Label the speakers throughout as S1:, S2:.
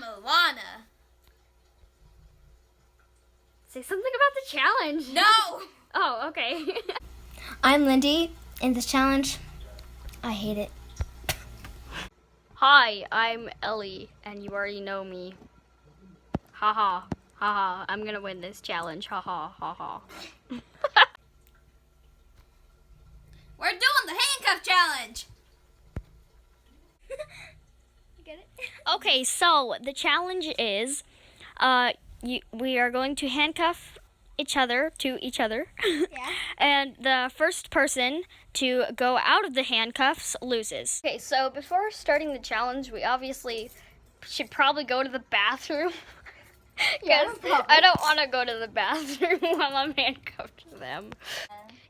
S1: Alana.
S2: Say something about the challenge.
S1: No!
S2: Oh, okay.
S3: I'm Lyndee. In this challenge, I hate it.
S2: Hi, I'm Ellie, and you already know me. Haha, haha, I'm gonna win this challenge. Haha, haha.
S1: We're doing the handcuff challenge.
S3: You get it?
S2: Okay, so the challenge is, we are going to handcuff each other to each other.
S3: Yeah.
S2: And the first person to go out of the handcuffs loses. Okay, so before starting the challenge, we obviously should probably go to the bathroom.
S3: Yeah,
S2: Because I don't want to go to the bathroom while I'm handcuffed to them.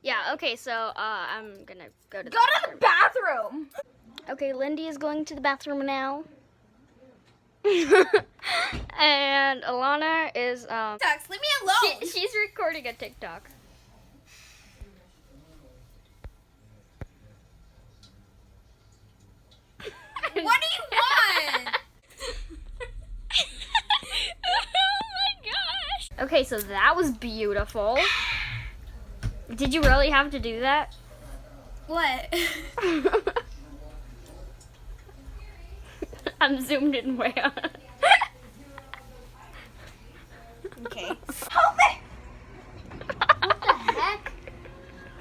S2: Yeah, okay, so I'm gonna go to the bathroom.
S1: bathroom.
S2: Okay, Lyndee is going to the bathroom now. And Alana is
S1: Tux, leave me alone.
S2: she's recording a TikTok.
S1: What do you want?
S2: Oh my gosh. Okay, so that was beautiful. Did you really have to do that?
S1: What?
S2: I'm zoomed in way on.
S3: Okay.
S1: Help me!
S3: What the heck?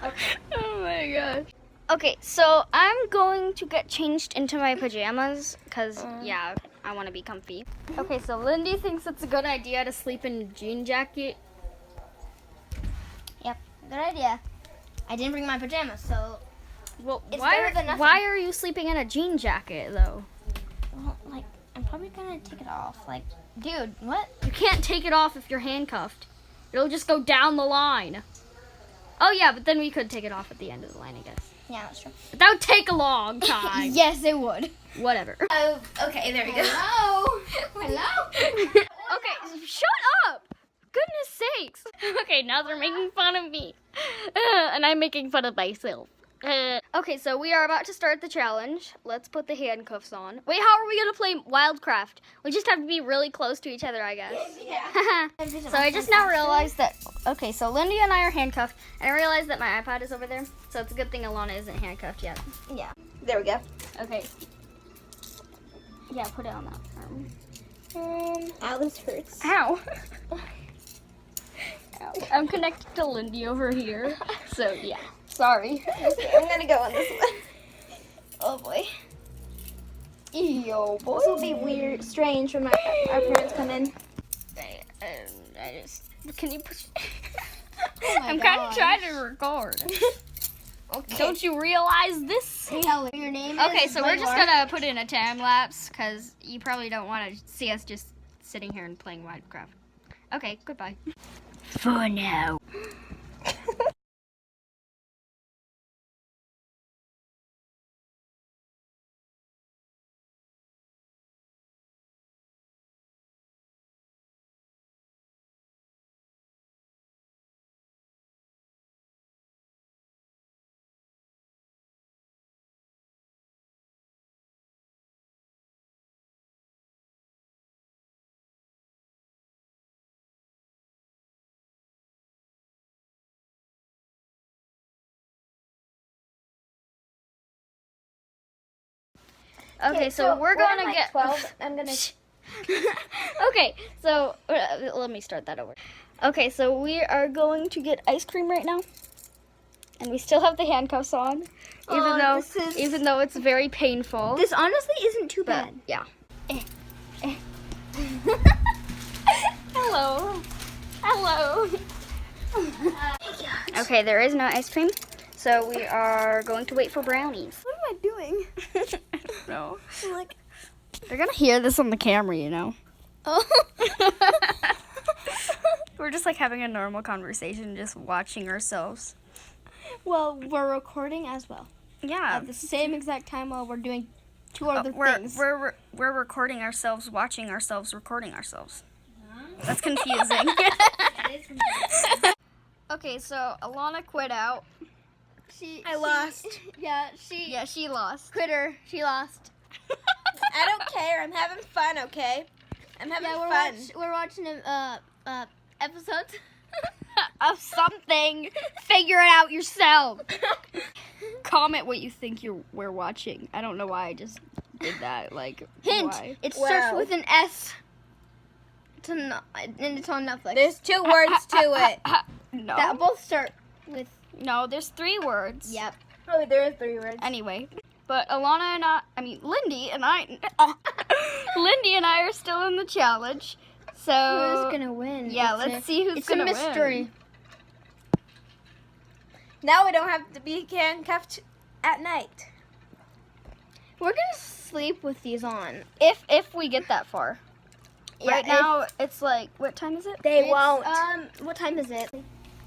S3: Okay.
S2: Oh my gosh. Okay, so I'm going to get changed into my pajamas because, yeah, I want to be comfy. Okay, so Lyndee thinks it's a good idea to sleep in a jean jacket.
S3: Yep. Good idea. I didn't bring my pajamas, so
S2: Well,
S3: It's better than nothing.
S2: why are you sleeping in a jean jacket, though?
S3: well, like I'm probably gonna take it off. Like, dude, what?
S2: You can't take it off if you're handcuffed. It'll just go down the line. Oh, yeah, but then we could take it off at the end of the line, I guess.
S3: Yeah, that's true.
S2: But that would take a long time.
S3: Yes, it would.
S2: Whatever.
S1: Oh, okay, there we go.
S3: Hello. Hello.
S2: Okay, shut up! Goodness sakes! Okay, now they're making fun of me. And I'm making fun of myself. Okay, so we are about to start the challenge. Let's put the handcuffs on. Wait, how are we gonna play WildCraft? We just have to be really close to each other, I guess.
S1: Yeah.
S2: So I just now realized that, okay, so Lyndee and I are handcuffed, and I realized that my iPad is over there, so it's a good thing Alana isn't handcuffed yet.
S3: Yeah.
S1: There we go.
S2: Okay. Yeah, put it on that arm.
S3: Ow, this hurts.
S2: Ow. Ow. I'm connected to Lyndee over here, so yeah. Sorry.
S3: Okay, I'm gonna go on this one. Oh boy.
S2: Yo, boy.
S3: This will be weird, strange when our parents come in.
S2: I just, can you push?
S3: Oh my
S2: I'm kind of
S3: gosh.
S2: trying to record.
S3: Okay.
S2: Don't you realize this?
S3: Tell your name.
S2: Okay,
S3: is,
S2: so
S3: what
S2: we're
S3: you
S2: just
S3: are.
S2: gonna put in a time lapse because you probably don't want to see us just sitting here and playing WildCraft. Okay, goodbye. For now. Okay, so we're
S3: when
S2: gonna
S3: I'm, like,
S2: get
S3: 12. I'm gonna.
S2: Okay, so let me start that over. Okay, so we are going to get ice cream right now, and we still have the handcuffs on, even though it's very painful.
S3: This honestly isn't too
S2: But,
S3: bad.
S2: yeah. Hello. Hello. Okay, there is no ice cream, so we are going to wait for brownies.
S3: What am I doing?
S2: I don't know.
S3: I'm like,
S2: They're gonna hear this on the camera, you know.
S3: oh.
S2: We're just like having a normal conversation, just watching ourselves.
S3: Well, we're recording as well.
S2: Yeah.
S3: At the same exact time while we're doing two other things.
S2: We're recording ourselves, watching ourselves, recording ourselves. That's confusing.
S3: That is confusing.
S2: Okay, so Alana quit out.
S1: I lost.
S3: Yeah, she.
S2: Yeah, she lost.
S3: Quitter. She lost.
S1: I don't care. I'm having fun, okay? I'm having
S3: Yeah,
S1: fun.
S3: we're watching episodes.
S2: Of something. Figure it out yourself. Comment what you think we're watching. I don't know why I just did that. Like,
S3: Hint:
S2: why?
S3: it
S1: Wow.
S3: starts with an S. And it's on Netflix.
S1: There's 2 words to it.
S2: No.
S3: that both start with.
S2: No, there's 3 words.
S3: Yep.
S1: Oh, there are 3 words.
S2: Anyway, but Alana and Lyndee and I are still in the challenge. So
S3: Who's gonna win?
S2: yeah, let's see who's gonna win.
S3: It's a mystery.
S1: Now we don't have to be handcuffed at night.
S3: We're gonna sleep with these on.
S2: If we get that far.
S3: Yeah,
S2: Right now it's like, what time is it?
S1: They won't.
S3: What time is it?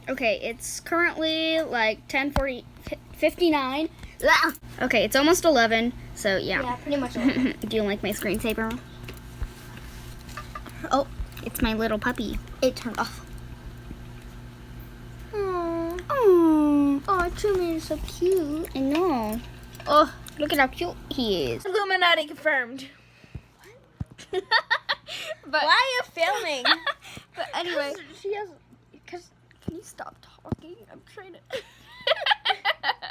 S2: Okay, it's currently like 10:59. Okay, it's almost 11. So yeah.
S3: Yeah, pretty much.
S2: Do you like my screensaver? Oh, it's my little puppy.
S3: It turned off. Aww.
S2: Oh,
S3: Oh, Truman is so cute.
S2: I know. Oh, look at how cute he is.
S1: Illuminati confirmed.
S2: But
S1: Why are you filming?
S2: but anyway, can you stop talking? I'm trying to.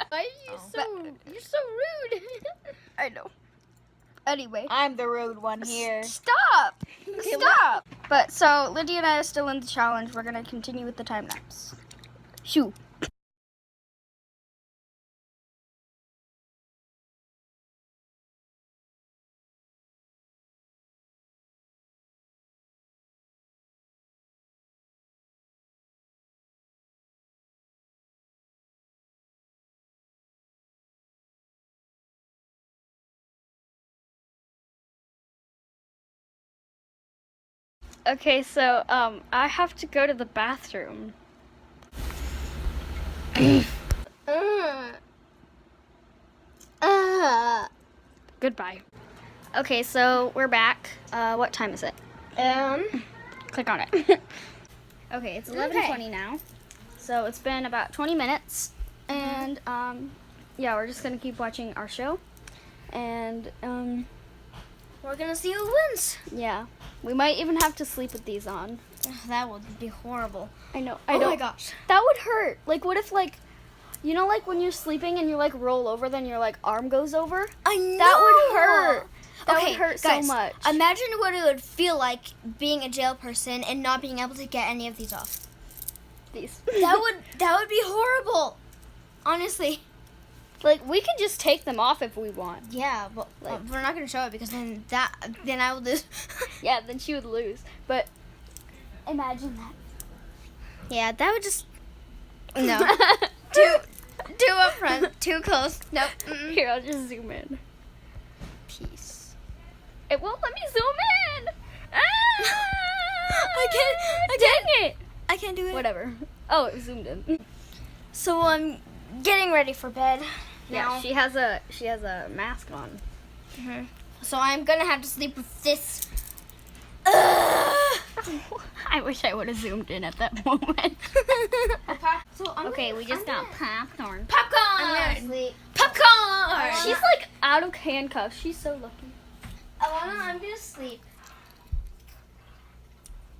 S3: Why are you you're so rude?
S2: I know. Anyway.
S1: I'm the rude one here.
S2: Stop! Stop! But so Lyndee and I are still in the challenge. We're gonna continue with the time lapse. Shoo. Okay, so I have to go to the bathroom. Goodbye. Okay, so we're back. What time is it? Click on it. Okay, it's 11:20 now. So it's been about 20 minutes, and yeah, we're just gonna keep watching our show, and
S3: We're gonna see who wins.
S2: yeah, we might even have to sleep with these on.
S3: That would be horrible.
S2: I know.
S3: Oh my gosh.
S2: That would hurt. Like, what if, like, you know, like when you're sleeping and you like roll over, then your like arm goes over?
S3: I know.
S2: That would hurt. That
S3: Okay,
S2: would hurt
S3: guys,
S2: so much.
S3: Imagine what it would feel like being a jail person and not being able to get any of these off.
S2: These.
S3: That would be horrible. Honestly.
S2: Like, we can just take them off if we want.
S3: Yeah, but
S2: Like-
S3: we're not gonna show it because then I will lose.
S2: Yeah, then she would lose. But imagine that.
S3: Yeah, that would just no. Too up front, too close. Nope. Mm-mm.
S2: Here, I'll just zoom in.
S3: Peace.
S2: It won't let me zoom in. Ah!
S3: I
S2: Dang it.
S3: I can't do it.
S2: Whatever. Oh, it zoomed in.
S3: So I'm getting ready for bed now.
S2: Yeah, she has a mask on.
S3: So I'm gonna have to sleep with this.
S2: I wish I would have zoomed in at that moment.
S3: So
S2: Okay, we just got popcorn.
S1: Popcorn!
S3: I'm gonna sleep.
S1: Popcorn!
S2: She's like out of handcuffs. She's so lucky.
S3: Alana, I'm gonna sleep.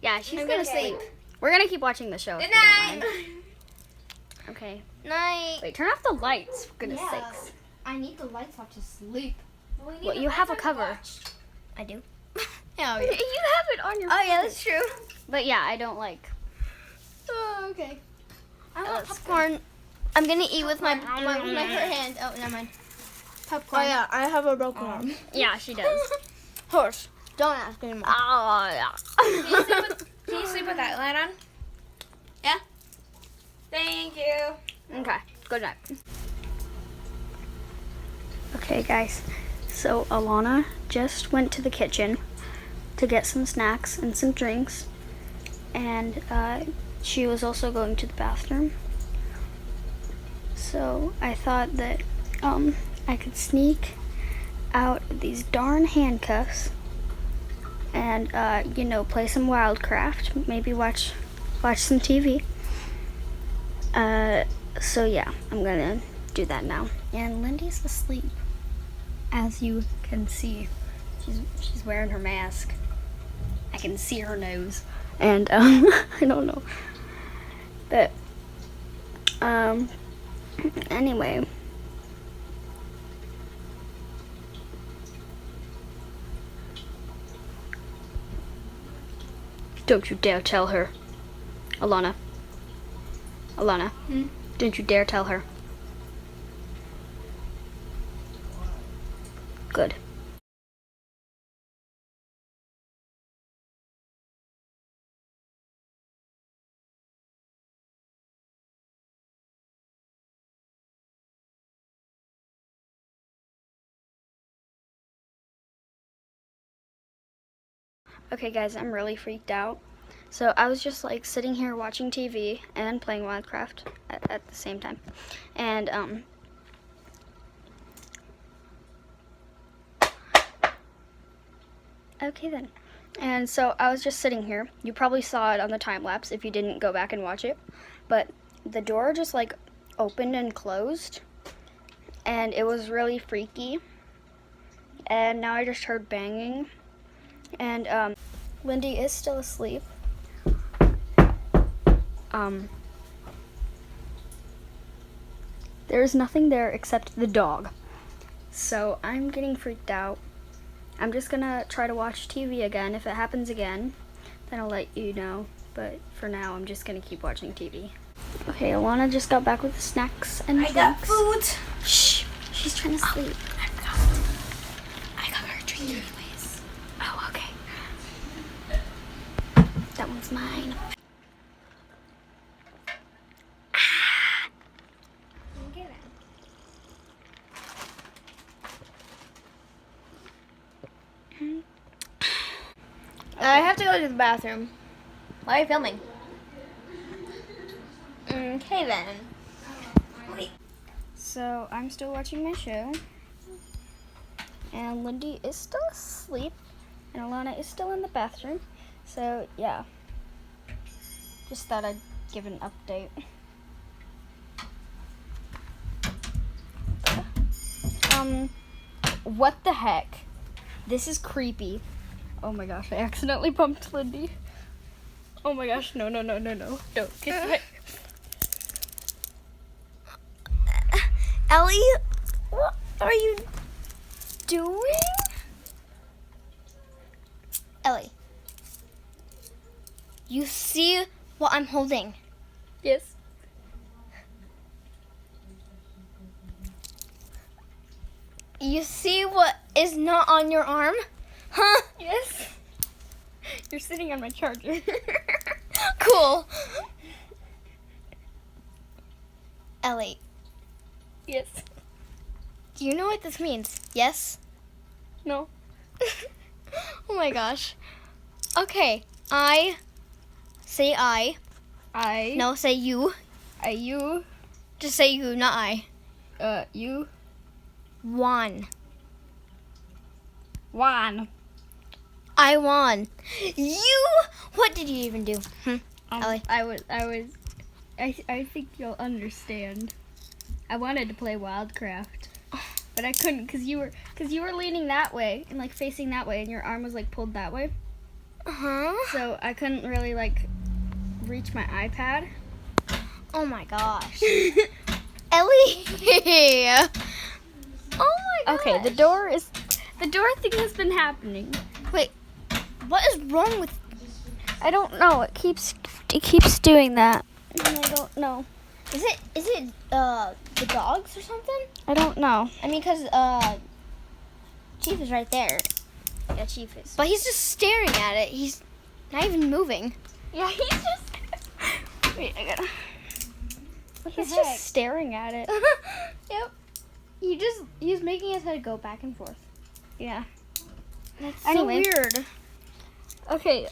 S2: Yeah, she's
S3: I'm
S2: gonna
S3: gonna
S2: sleep. We're gonna keep watching the show.
S1: Good
S2: if you don't
S1: night!
S2: mind. Okay.
S3: Night.
S2: Wait, turn off the lights, for goodness sakes.
S3: I need the lights off to sleep.
S2: Well, you have a cover.
S3: I do.
S2: You
S3: Oh,
S2: have it on your
S3: Oh yeah,
S2: phone.
S3: that's true.
S2: But yeah, I don't like.
S3: Oh, okay. I
S2: Oh,
S3: want
S2: that's
S3: popcorn. I'm gonna eat with my hurt hand. Oh, never mind. Popcorn.
S1: Oh yeah, I have a broken arm.
S2: Yeah, she does.
S3: Horse. Don't ask anymore.
S2: Oh, yeah.
S1: Can you sleep with that light on? Yeah? Thank you.
S2: Okay, good night. Okay, guys. So Alana just went to the kitchen to get some snacks and some drinks, and she was also going to the bathroom. So I thought that I could sneak out these darn handcuffs and you know, play some WildCraft, maybe watch some TV. So yeah, I'm gonna do that now. And Lyndee's asleep, as you can see. She's wearing her mask. I can see her nose. And I don't know. But anyway. Don't you dare tell her. Alana. Alana. Don't you dare tell her. Good. Okay guys, I'm really freaked out. So I was just like sitting here watching TV and playing WildCraft at the same time. And okay then. And so I was just sitting here. You probably saw it on the time lapse if you didn't go back and watch it. But the door just like opened and closed. And it was really freaky. And now I just heard banging. And Lyndee is still asleep. There's nothing there except the dog. So I'm getting freaked out. I'm just gonna try to watch TV again. If it happens again, then I'll let you know. But for now, I'm just gonna keep watching TV. Okay, Alana just got back with the snacks and drinks.
S1: I got food.
S2: Shh, she's trying to sleep.
S1: I got her drink anyways.
S2: Oh, okay. That one's mine.
S1: I have to go to the bathroom. Why are you filming? Okay then. Wait.
S2: So I'm still watching my show. And Lyndee is still asleep. And Alana is still in the bathroom. So yeah. Just thought I'd give an update. What the heck? This is creepy. Oh my gosh, I accidentally bumped Lyndee. Oh my gosh, no. Don't kiss me.
S3: Ellie, what are you doing? Ellie, you see what I'm holding?
S2: Yes.
S3: You see what is not on your arm? Huh?
S2: Yes. You're sitting on my charger.
S3: Cool. Ellie,
S2: Yes.
S3: do you know what this means? Yes?
S2: No.
S3: Oh my gosh. Okay, I. Say I.
S2: I.
S3: No, say you.
S2: You.
S3: Just say you, not I.
S2: You.
S3: Won.
S2: Juan.
S3: I won. You? What did you even do? Ellie.
S2: I think you'll understand. I wanted to play WildCraft, but I couldn't because you were leaning that way and like facing that way, and your arm was like pulled that way.
S3: Huh?
S2: So I couldn't really like reach my iPad.
S3: Oh my gosh. Ellie. Oh my gosh.
S2: Okay, the door thing has been happening.
S3: Wait, what is wrong with?
S2: I don't know. It keeps doing that. And I don't know.
S3: Is it the dogs or something?
S2: I don't know.
S3: I mean, cause Chief is right there.
S2: Yeah, Chief is.
S3: But he's just staring at it. He's not even moving.
S2: Yeah, he's just. Wait, I gotta. He's
S3: heck?
S2: just staring at it.
S3: Yep.
S2: He's making his head go back and forth. Yeah.
S3: That's
S2: Anyway.
S3: so weird.
S2: Okay.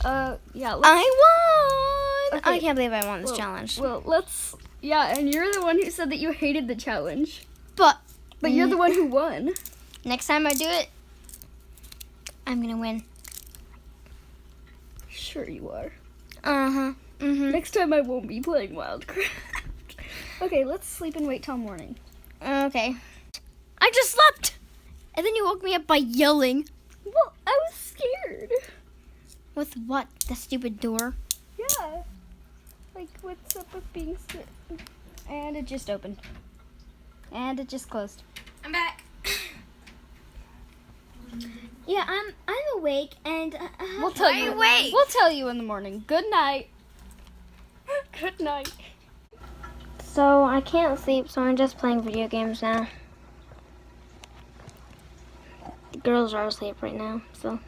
S2: Yeah. Let's,
S3: I won.
S2: Okay.
S3: I can't believe I won this challenge.
S2: Well, let's. Yeah, and you're the one who said that you hated the challenge.
S3: But
S2: You're the one who won.
S3: next time I do it, I'm gonna win.
S2: Sure you are.
S3: Uh-huh. Mm-hmm.
S2: Next time I won't be playing WildCraft. Okay, let's sleep and wait till morning.
S3: Okay. I just slept! And then you woke me up by yelling.
S2: Well, I was scared.
S3: With what? The stupid door?
S2: Yeah. Like, what's up with being sick? And it just opened. And it just closed.
S1: I'm back.
S3: Yeah, I'm awake and
S2: We'll tell
S1: Why
S2: you.
S1: wait?
S2: We'll tell you in the morning. Good night. Good night.
S3: so I can't sleep, so I'm just playing video games now. The girls are asleep right now, so.